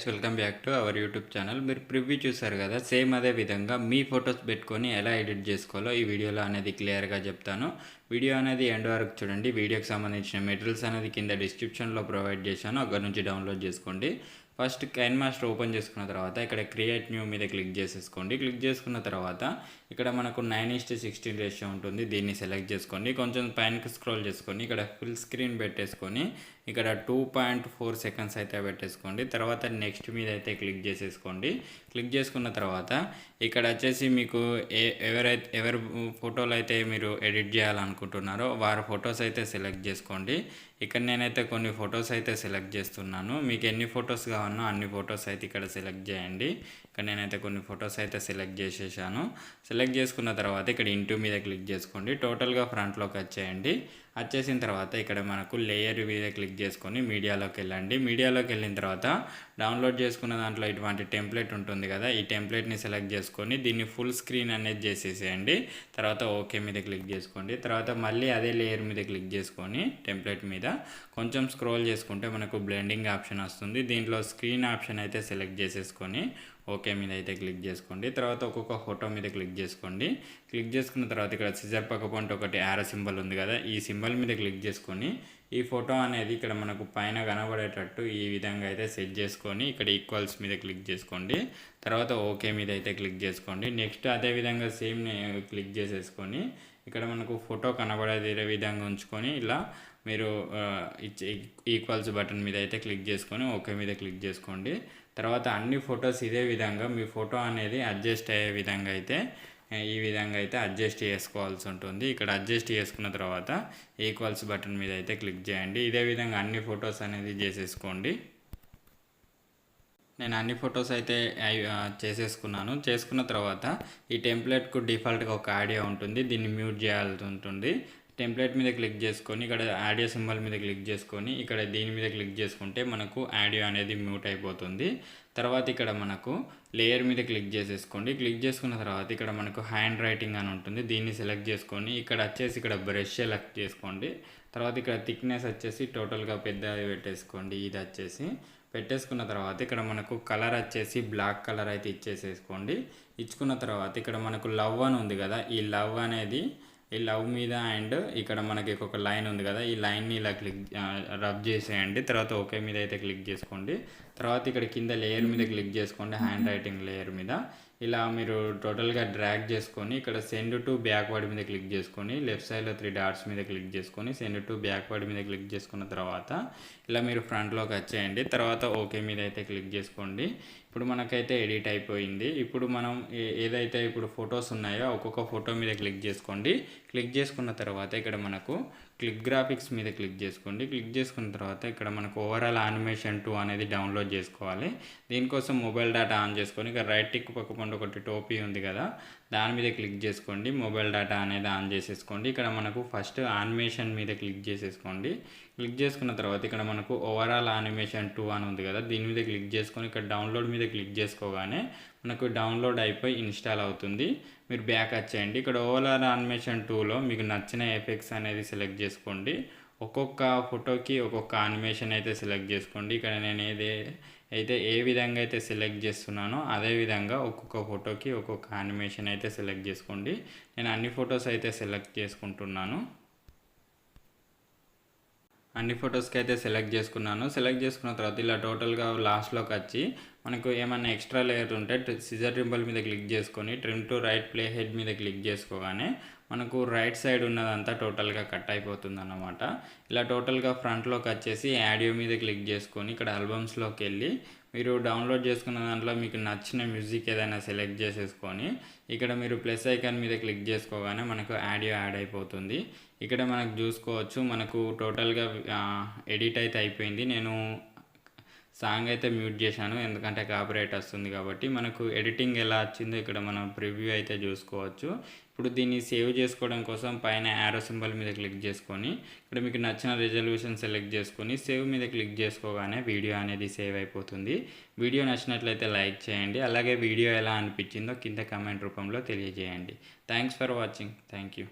Welcome back to our YouTube channel. మీరు preview చూసారు కదా, సేమ్ అదే విధంగా మీ ఫొటోస్ పెట్టుకొని ఎలా ఎడిట్ చేసుకోవాలో ఈ వీడియోలో అనేది క్లియర్గా చెప్తాను. వీడియో అనేది ఎండ్ వరకు చూడండి. వీడియోకి సంబంధించిన మెటీరియల్స్ అనేది కింద డిస్క్రిప్షన్లో ప్రొవైడ్ చేశాను, అక్కడ నుంచి డౌన్లోడ్ చేసుకోండి. ఫస్ట్ కైన్మాస్టర్ ఓపెన్ చేసుకున్న తర్వాత ఇక్కడ క్రియేట్ న్యూ మీద క్లిక్ చేసేసుకోండి. క్లిక్ చేసుకున్న తర్వాత ఇక్కడ మనకు 9:16 రేషియో ఉంటుంది, దీన్ని సెలెక్ట్ చేసుకోండి. కొంచెం పైనకి స్క్రోల్ చేసుకొని ఇక్కడ ఫుల్ స్క్రీన్ పెట్టేసుకొని ఇక్కడ 2.4 సెకండ్స్ అయితే పెట్టేసుకోండి. తర్వాత నెక్స్ట్ మీద అయితే క్లిక్ చేసేసుకోండి. క్లిక్ చేసుకున్న తర్వాత ఇక్కడ వచ్చేసి మీకు ఎవరి ఫోటోలు అయితే మీరు ఎడిట్ చేయాలనుకుంటున్నారో వారి ఫొటోస్ అయితే సెలెక్ట్ చేసుకోండి. ఇక్కడ నేనైతే కొన్ని ఫొటోస్ అయితే సెలెక్ట్ చేస్తున్నాను. మీకు ఎన్ని ఫొటోస్ కావాలనో అన్ని ఫొటోస్ అయితే ఇక్కడ సెలెక్ట్ చేయండి. ఇక్కడ నేనైతే కొన్ని ఫొటోస్ అయితే సెలెక్ట్ చేసేసాను. సెలెక్ట్ చేసుకున్న తర్వాత ఇక్కడ ఇంటూ మీద క్లిక్ చేసుకోండి. టోటల్గా ఫ్రంట్లోకి వచ్చేయండి. వచ్చేసిన తర్వాత ఇక్కడ మనకు లేయర్ మీద క్లిక్ చేసుకొని మీడియాలోకి వెళ్ళండి. మీడియాలోకి వెళ్ళిన తర్వాత డౌన్లోడ్ చేసుకున్న దాంట్లో ఇటువంటి టెంప్లెట్ ఉంటుంది కదా, ఈ టెంప్లెట్ని సెలెక్ట్ చేసుకొని దీన్ని ఫుల్ స్క్రీన్ అనేది చేసేసేయండి. తర్వాత ఓకే మీద క్లిక్ చేసుకోండి. తర్వాత మళ్ళీ అదే లేయర్ మీద క్లిక్ చేసుకొని టెంప్లెట్ మీద కొంచెం స్క్రోల్ చేసుకుంటే మనకు బ్లెండింగ్ ఆప్షన్ వస్తుంది. దీంట్లో స్క్రీన్ ఆప్షన్ అయితే సెలెక్ట్ చేసేసుకొని ఓకే మీద అయితే క్లిక్ చేసుకోండి. తర్వాత ఒక్కొక్క ఫోటో మీద క్లిక్ చేసుకోండి. క్లిక్ చేసుకున్న తర్వాత ఇక్కడ సిజర్ పక్క పొంటి ఒకటి యారో సింబల్ ఉంది కదా, ఈ సింబల్ మీద క్లిక్ చేసుకొని ఈ ఫోటో అనేది ఇక్కడ మనకు పైన కనబడేటట్టు ఈ విధంగా అయితే సెట్ చేసుకొని ఇక్కడ ఈక్వల్స్ మీద క్లిక్ చేసుకోండి. తర్వాత ఓకే మీద అయితే క్లిక్ చేసుకోండి. నెక్స్ట్ అదేవిధంగా సేమ్ క్లిక్ చేసేసుకొని ఇక్కడ మనకు ఫోటో కనబడేది విధంగా ఉంచుకొని ఇలా మీరు ఈక్వల్స్ బటన్ మీద అయితే క్లిక్ చేసుకొని ఓకే మీద క్లిక్ చేసుకోండి. తర్వాత అన్ని ఫొటోస్ ఇదే విధంగా మీ ఫోటో అనేది అడ్జస్ట్ అయ్యే విధంగా అయితే ఈ విధంగా అయితే అడ్జస్ట్ చేసుకోవాల్సి ఉంటుంది. ఇక్కడ అడ్జస్ట్ చేసుకున్న తర్వాత ఈక్వల్స్ బటన్ మీద అయితే క్లిక్ చేయండి. ఇదే విధంగా అన్ని ఫొటోస్ అనేది చేసేసుకోండి. నేను అన్ని ఫొటోస్ అయితే చేసేసుకున్నాను. చేసుకున్న తర్వాత ఈ టెంప్లెట్కు డిఫాల్ట్గా ఒక ఆడియో ఉంటుంది, దీన్ని మ్యూట్ చేయాల్సి ఉంటుంది. టెంప్లెట్ మీద క్లిక్ చేసుకొని ఇక్కడ ఆడియో సింబల్ మీద క్లిక్ చేసుకొని ఇక్కడ దీని మీద క్లిక్ చేసుకుంటే మనకు ఆడియో అనేది మ్యూట్ అయిపోతుంది. తర్వాత ఇక్కడ మనకు లేయర్ మీద క్లిక్ చేసేసుకోండి. క్లిక్ చేసుకున్న తర్వాత ఇక్కడ మనకు హ్యాండ్ రైటింగ్ అని ఉంటుంది, దీన్ని సెలెక్ట్ చేసుకొని ఇక్కడ వచ్చేసి ఇక్కడ బ్రష్ సెలెక్ట్ చేసుకోండి. తర్వాత ఇక్కడ థిక్నెస్ వచ్చేసి టోటల్గా పెద్దది పెట్టేసుకోండి. ఇది వచ్చేసి పెట్టేసుకున్న తర్వాత ఇక్కడ మనకు కలర్ వచ్చేసి బ్లాక్ కలర్ అయితే ఇచ్చేసేసుకోండి. ఇచ్చుకున్న తర్వాత ఇక్కడ మనకు లవ్ అని ఉంది కదా, ఈ లవ్ మీద అండ్ ఇక్కడ మనకి ఒక లైన్ ఉంది కదా, ఈ లైన్ని ఇలా రబ్ చేసేయండి. తర్వాత ఓకే మీద అయితే క్లిక్ చేసుకోండి. తర్వాత ఇక్కడ కింద లేయర్ మీద క్లిక్ చేసుకోండి, హ్యాండ్ రైటింగ్ లేయర్ మీద ఇలా మీరు టోటల్గా డ్రాగ్ చేసుకొని ఇక్కడ సెండ్ టు బ్యాక్వర్డ్ మీద క్లిక్ చేసుకొని లెఫ్ట్ సైడ్లో 3 డాట్స్ మీద క్లిక్ చేసుకొని సెండ్ టు బ్యాక్వర్డ్ మీద క్లిక్ చేసుకున్న తర్వాత ఇలా మీరు ఫ్రంట్లోకి వచ్చేయండి. తర్వాత ఓకే మీద అయితే క్లిక్ చేసుకోండి. ఇప్పుడు మనకైతే ఎడిట్ అయిపోయింది. ఇప్పుడు మనం ఏదైతే ఇప్పుడు ఫొటోస్ ఉన్నాయో ఒక్కొక్క ఫోటో మీద క్లిక్ చేసుకోండి. క్లిక్ చేసుకున్న తర్వాత ఇక్కడ మనకు క్లిక్ గ్రాఫిక్స్ మీద క్లిక్ చేసుకోండి. క్లిక్ చేసుకున్న తర్వాత ఇక్కడ మనకు ఓవరాల్ యానిమేషన్ 2 అనేది డౌన్లోడ్ చేసుకోవాలి. దీనికోసం మొబైల్ డేటా ఆన్ చేసుకొని ఇక్కడ రైట్ టిక్ పక్కన ఒకటి టోపీ ఉంది కదా, దాని మీద క్లిక్ చేసుకోండి. మొబైల్ డేటా అనేది ఆన్ చేసేసుకోండి. ఇక్కడ మనకు ఫస్ట్ యానిమేషన్ మీద క్లిక్ చేసేసుకోండి. క్లిక్ చేసుకున్న తర్వాత ఇక్కడ మనకు ఓవరాల్ యానిమేషన్ 2 అని ఉంది కదా, దీని మీద క్లిక్ చేసుకొని ఇక్కడ డౌన్లోడ్ మీద క్లిక్ చేసుకోగానే మనకు డౌన్లోడ్ అయిపోయి ఇన్స్టాల్ అవుతుంది. మీరు బ్యాక్ వచ్చేయండి. ఇక్కడ ఓవరాల్ యానిమేషన్ 2లో మీకు నచ్చిన ఎఫెక్ట్స్ అనేది సెలెక్ట్ చేసుకోండి. ఒక్కొక్క ఫోటోకి ఒక్కొక్క యానిమేషన్ అయితే సెలెక్ట్ చేసుకోండి. ఇక్కడ నేను ఏ విధంగా అయితే సెలెక్ట్ చేస్తున్నానో అదే విధంగా ఒక్కొక్క ఫోటోకి ఒక్కొక్క యానిమేషన్ అయితే సెలెక్ట్ చేసుకోండి. నేను అన్ని ఫొటోస్ అయితే సెలెక్ట్ చేసుకుంటున్నాను. అన్ని ఫొటోస్కి అయితే సెలెక్ట్ చేసుకున్నాను. సెలెక్ట్ చేసుకున్న తర్వాత ఇలా టోటల్గా లాస్ట్లోకి వచ్చి మనకు ఏమైనా ఎక్స్ట్రా లేయర్ ఉంటే సిజర్ సింబల్ మీద క్లిక్ చేసుకొని trim to right play head మీద క్లిక్ చేసుకోగానే మనకు రైట్ సైడ్ ఉన్నదంతా టోటల్గా కట్ అయిపోతుంది అన్నమాట. ఇలా టోటల్గా ఫ్రంట్లోకి వచ్చేసి ఆడియో మీద క్లిక్ చేసుకొని ఇక్కడ ఆల్బమ్స్లోకి వెళ్ళి మీరు డౌన్లోడ్ చేసుకున్న దాంట్లో మీకు నచ్చిన మ్యూజిక్ ఏదైనా సెలెక్ట్ చేసేసుకొని ఇక్కడ మీరు ప్లస్ ఐకాన్ మీద క్లిక్ చేసుకోగానే మనకు ఆడియో యాడ్ అయిపోతుంది. ఇక్కడ మనకు చూసుకోవచ్చు మనకు టోటల్గా ఎడిట్ అయితే అయిపోయింది. నేను సాంగ్ అయితే మ్యూట్ చేశాను ఎందుకంటే కాపీరైట్ వస్తుంది కాబట్టి. మనకు ఎడిటింగ్ ఎలా వచ్చిందో ఇక్కడ మనం ప్రివ్యూ అయితే చూసుకోవచ్చు. ఇప్పుడు దీన్ని సేవ్ చేసుకోవడం కోసం పైన యారో సింబల్ మీద క్లిక్ చేసుకొని ఇక్కడ మీకు నచ్చిన రిజల్యూషన్ సెలెక్ట్ చేసుకొని సేవ్ మీద క్లిక్ చేసుకోగానే వీడియో అనేది సేవ్ అయిపోతుంది. వీడియో నచ్చినట్లయితే లైక్ చేయండి. అలాగే వీడియో ఎలా అనిపించిందో కింద కామెంట్ రూపంలో తెలియజేయండి. Thanks for watching. Thank you.